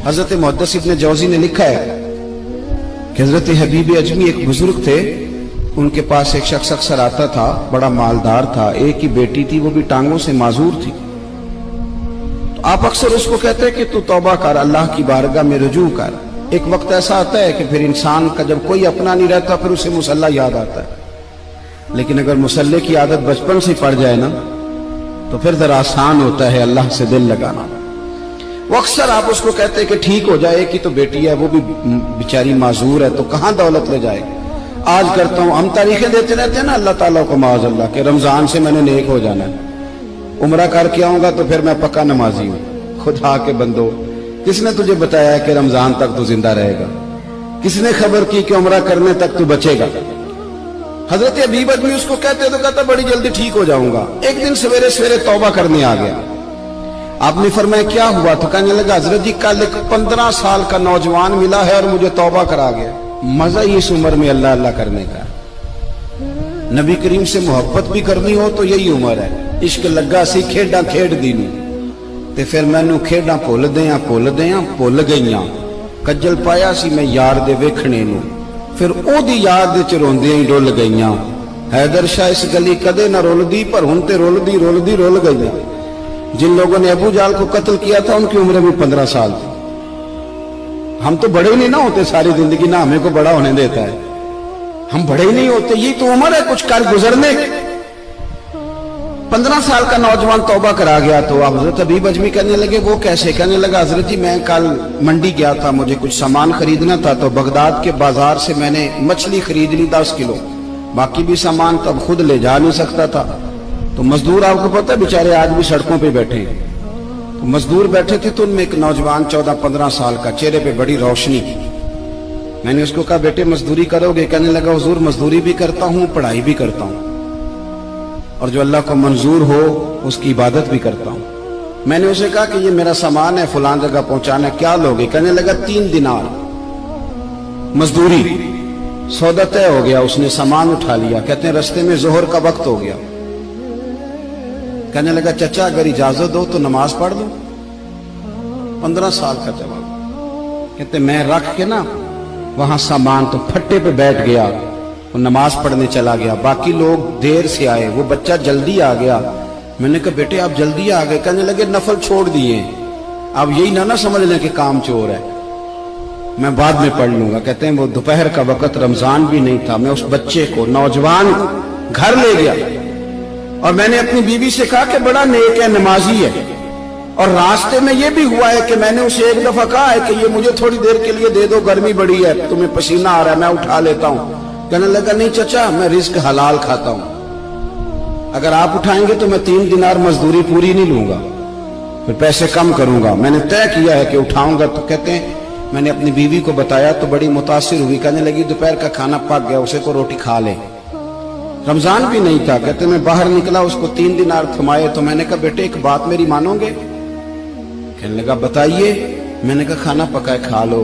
حضرت محدث ابن جوزی نے لکھا ہے کہ حضرت حبیب اجمی ایک بزرگ تھے، ان کے پاس ایک شخص اکثر آتا تھا، بڑا مالدار تھا، ایک ہی بیٹی تھی، وہ بھی ٹانگوں سے معذور تھی۔ تو آپ اکثر اس کو کہتے کہ تو توبہ کر، اللہ کی بارگاہ میں رجوع کر۔ ایک وقت ایسا آتا ہے کہ پھر انسان کا جب کوئی اپنا نہیں رہتا پھر اسے مصلی یاد آتا ہے، لیکن اگر مصلی کی عادت بچپن سے پڑ جائے نا تو پھر ذرا آسان ہوتا ہے اللہ سے دل لگانا۔ وہ اکثر آپ اس کو کہتے کہ ٹھیک ہو جائے کہ تو بیٹی ہے، وہ بھی بیچاری معذور ہے، تو کہاں دولت لے جائے۔ آج کرتا ہوں، ہم تاریخیں دیتے رہتے ہیں نا اللہ تعالیٰ کو معاذ اللہ کہ رمضان سے میں نے نیک ہو جانا ہے، عمرہ کر کے آؤں گا تو پھر میں پکا نمازی ہوں۔ خدا کے بندو، کس نے تجھے بتایا کہ رمضان تک تو زندہ رہے گا؟ کس نے خبر کی کہ عمرہ کرنے تک تو بچے گا؟ حضرت حبیب اجمی اس کو کہتے تو کہتا بڑی جلدی ٹھیک ہو جاؤں گا۔ ایک دن سویرے سویرے توبہ کرنے آ گیا۔ آپ نے فرمایا کیا ہوا؟ تو کہنے لگا حضرت جی کل ایک 15 سال کا نوجوان ملا ہے اور مجھے توبہ کرا گیا۔ مزہ ہی اس عمر میں اللہ اللہ کرنے کا، نبی کریم سے محبت بھی کرنی ہو تو یہی عمر ہے۔ عشق لگا سی کھیڈاں کھیڈ دی نوں تے پھر مینوں کھیڈاں بھول گئیاں، کجل پایا سی میں یار دے ویکھنے نوں، پھر او دی یاد وچ روندیاں ہی ڈول گئیاں۔ حیدر شاہ اس گلی کدے نہ رولدی پر ہن تے رولدی رول گئیاں۔ جن لوگوں نے ابو جال کو قتل کیا تھا ان کی عمر بھی 15 سال تھی۔ ہم تو بڑے ہی نہیں نہ ہوتے ساری زندگی، نہ ہمیں کو بڑا ہونے دیتا ہے، ہم بڑے ہی نہیں ہوتے، یہ تو عمر ہے کچھ کر گزرنے۔ 15 سال کا نوجوان توبہ کرا گیا تو حضرت حبیب اجمی کہنے لگے وہ کیسے؟ کہنے لگا حضرت جی میں کل منڈی گیا تھا، مجھے کچھ سامان خریدنا تھا، تو بغداد کے بازار سے میں نے مچھلی خرید لی 10 کلو، باقی بھی سامان تب خود لے جا نہیں سکتا تھا۔ تو مزدور آپ کو پتہ ہے بیچارے آج بھی سڑکوں پہ بیٹھے ہیں، تو مزدور بیٹھے تھے تو ان میں ایک نوجوان 14-15 سال کا، چہرے پہ بڑی روشنی۔ میں نے اس کو کہا بیٹے مزدوری کرو گے؟ کہنے لگا حضور مزدوری بھی کرتا ہوں، پڑھائی بھی کرتا ہوں، اور جو اللہ کو منظور ہو اس کی عبادت بھی کرتا ہوں۔ میں نے اسے کہا کہ یہ میرا سامان ہے فلان جگہ پہنچانا، کیا لوگے؟ کہنے لگا 3 دینار مزدوری۔ سودا طے ہو گیا، اس نے سامان اٹھا لیا۔ کہتے ہیں رستے میں ظہر کا وقت ہو گیا، کہنے لگا چچا اگر اجازت ہو تو نماز پڑھ دو۔ 15 سال کا جواب۔ کہتے میں رکھ کے نا وہاں سامان تو پھٹے پہ بیٹھ گیا، وہ نماز پڑھنے چلا گیا، باقی لوگ دیر سے آئے، وہ بچہ جلدی آ گیا۔ میں نے کہا بیٹے آپ جلدی آ گئے؟ کہنے لگے نفل چھوڑ دیے، اب یہی نہ سمجھ لیں کہ کام چور ہے، میں بعد میں پڑھ لوں گا۔ کہتے ہیں وہ دوپہر کا وقت، رمضان بھی نہیں تھا، میں اس بچے کو نوجوان گھر لے گیا اور میں نے اپنی بیوی سے کہا کہ بڑا نیک ہے، نمازی ہے، اور راستے میں یہ بھی ہوا ہے کہ میں نے اسے ایک دفعہ کہا ہے کہ یہ مجھے تھوڑی دیر کے لیے دے دو، گرمی بڑی ہے، تمہیں پسینہ آ رہا ہے، میں اٹھا لیتا ہوں۔ کہنے لگا نہیں چچا میں رزق حلال کھاتا ہوں، اگر آپ اٹھائیں گے تو میں 3 دینار مزدوری پوری نہیں لوں گا، پھر پیسے کم کروں گا، میں نے طے کیا ہے کہ اٹھاؤں گا۔ تو کہتے ہیں میں نے اپنی بیوی کو بتایا تو بڑی متاثر ہوئی، کہنے لگی دوپہر کا کھانا پک گیا، اسے کو روٹی کھا لے، رمضان بھی نہیں تھا۔ کہتے میں باہر نکلا، اس کو 3 دینار تھمائے، تو میں نے کہا بیٹے ایک بات میری مانو گے؟ کہنے لگا بتائیے۔ میں نے کہا کھانا پکائے کھا لو۔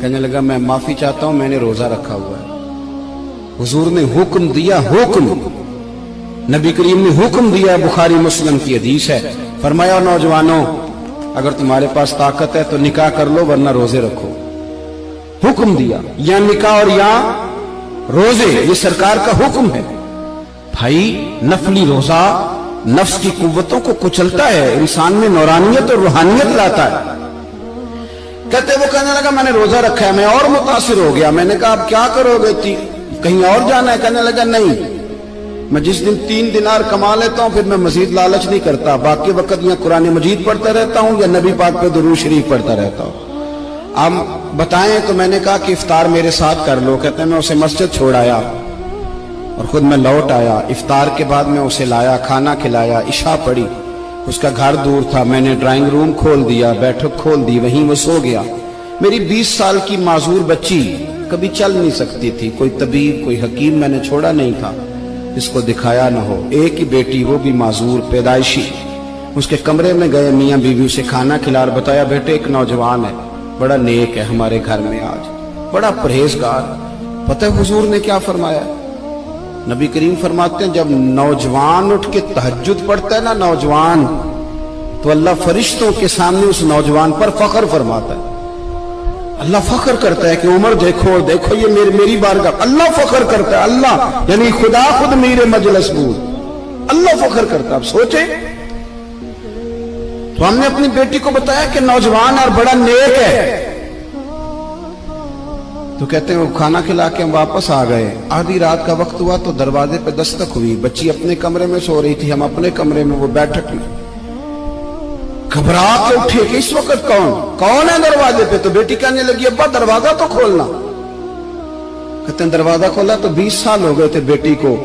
کہنے لگا میں معافی چاہتا ہوں، میں نے روزہ رکھا ہوا ہے۔ حضور نے حکم دیا، حکم نبی کریم نے حکم دیا، بخاری مسلم کی حدیث ہے، فرمایا نوجوانوں اگر تمہارے پاس طاقت ہے تو نکاح کر لو ورنہ روزے رکھو۔ حکم دیا، یا نکاح اور یا روزے، یہ سرکار کا حکم ہے۔ بھائی نفلی روزہ نفس کی قوتوں کو کچلتا ہے، انسان میں نورانیت اور روحانیت لاتا ہے۔ کہتے وہ کہنے لگا میں نے روزہ رکھا ہے، میں اور متاثر ہو گیا۔ میں نے کہا اب کیا کرو گے؟ کہیں اور جانا ہے؟ کہنے لگا نہیں، میں جس دن 3 دینار کما لیتا ہوں پھر میں مزید لالچ نہیں کرتا، باقی وقت یا قرآن مجید پڑھتا رہتا ہوں یا نبی پاک پہ درود شریف پڑھتا رہتا ہوں۔ آپ بتائیں تو میں نے کہا کہ افطار میرے ساتھ کر لو۔ کہتے ہیں میں اسے مسجد چھوڑ آیا اور خود میں لوٹ آیا۔ افطار کے بعد میں اسے لایا، کھانا کھلایا، عشاء پڑھی، اس کا گھر دور تھا، میں نے ڈرائنگ روم کھول دیا، بیٹھک کھول دی، وہیں وہ سو گیا۔ میری 20 سال کی معذور بچی کبھی چل نہیں سکتی تھی، کوئی طبیب کوئی حکیم میں نے چھوڑا نہیں تھا اس کو دکھایا نہ ہو۔ ایک ہی بیٹی، وہ بھی معذور پیدائشی، اس کے کمرے میں گئے، میاں بیوی اسے کھانا کھلا اور بتایا بیٹے ایک نوجوان ہے، بڑا نیک ہے ہمارے گھر میں، آج بڑا پرہیزگار۔ پتہ ہے حضور نے کیا فرمایا؟ نبی کریم فرماتے ہیں جب نوجوان اٹھ کے تہجد پڑھتا ہے نا، نوجوان تو اللہ فرشتوں کے سامنے اس نوجوان پر فخر فرماتا ہے. اللہ فخر کرتا ہے کہ عمر دیکھو دیکھو یہ میری بارگاہ. اللہ فخر کرتا ہے, اللہ یعنی خدا خود میرے مجلس بود, اللہ فخر کرتا ہے. اب سوچے, تو ہم نے اپنی بیٹی کو بتایا کہ نوجوان اور بڑا نیک ہے, تو کہتے ہیں وہ کھانا کھلا کے ہم واپس آ گئے. آدھی رات کا وقت ہوا تو دروازے پہ دستک ہوئی. بچی اپنے کمرے میں سو رہی تھی, ہم اپنے کمرے میں, وہ بیٹھک میں. گھبرا کے اٹھے کہ اس وقت کون ہے دروازے پہ؟ تو بیٹی کہنے لگی ابا دروازہ تو کھولنا. کہتے ہیں دروازہ کھولا تو 20 سال ہو گئے تھے بیٹی کو,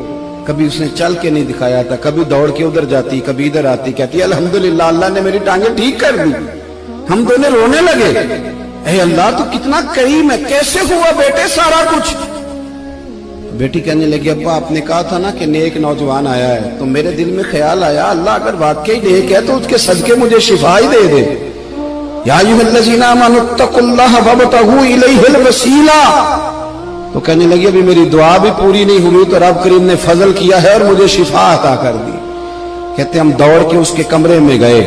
کبھی اس نے چل کے نہیں دکھایا تھا, کبھی دوڑ کے ادھر جاتی کبھی ادھر آتی. کہتی الحمدللہ اللہ نے میری ٹانگیں ٹھیک کر دی. ہم دونوں رونے لگے, اے اللہ تو کتنا کریم ہے, کیسے ہوا بیٹے سارا کچھ؟ بیٹی کہنے لگی ابا آپ نے کہا تھا نا کہ نیک نوجوان آیا ہے, تو میرے دل میں خیال آیا اللہ اگر واقعی نیک ہے تو اس کے صدقے مجھے شفا ہی دے دے. یا ایھا الذین آمنوا اتقوا اللہ وابتغوا الیہ الوسیلہ. تو کہنے لگی ابھی میری دعا بھی پوری نہیں ہوئی تو رب کریم نے فضل کیا ہے اور مجھے شفا عطا کر دی. کہتے ہم دوڑ کے اس کے کمرے میں گئے,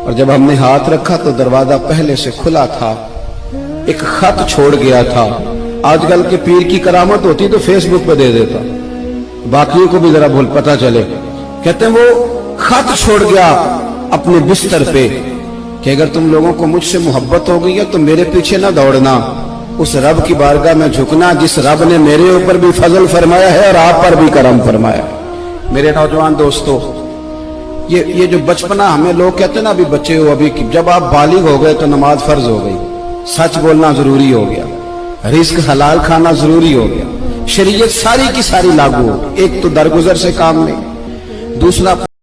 اور جب ہم نے ہاتھ رکھا تو دروازہ پہلے سے کھلا تھا, ایک خط چھوڑ گیا تھا. آج کل کے پیر کی کرامت ہوتی تو فیس بک پہ دے دیتا, باقیوں کو بھی ذرا بھول پتہ چلے. کہتے ہیں وہ خط چھوڑ گیا اپنے بستر پہ کہ اگر تم لوگوں کو مجھ سے محبت ہو گئی ہے تو میرے پیچھے نہ دوڑنا, اس رب کی بارگاہ میں جھکنا جس رب نے میرے اوپر بھی فضل فرمایا ہے اور آپ پر بھی کرم فرمایا. میرے نوجوان دوستو, یہ جو بچپنا ہمیں لوگ کہتے ہیں نا ابھی بچے ہو, ابھی جب آپ بالغ ہو گئے تو نماز فرض ہو گئی, سچ بولنا ضروری ہو گیا, رزق حلال کھانا ضروری ہو گیا, شریعت ساری کی ساری لاگو ہو. ایک تو درگزر سے کام نہیں, دوسرا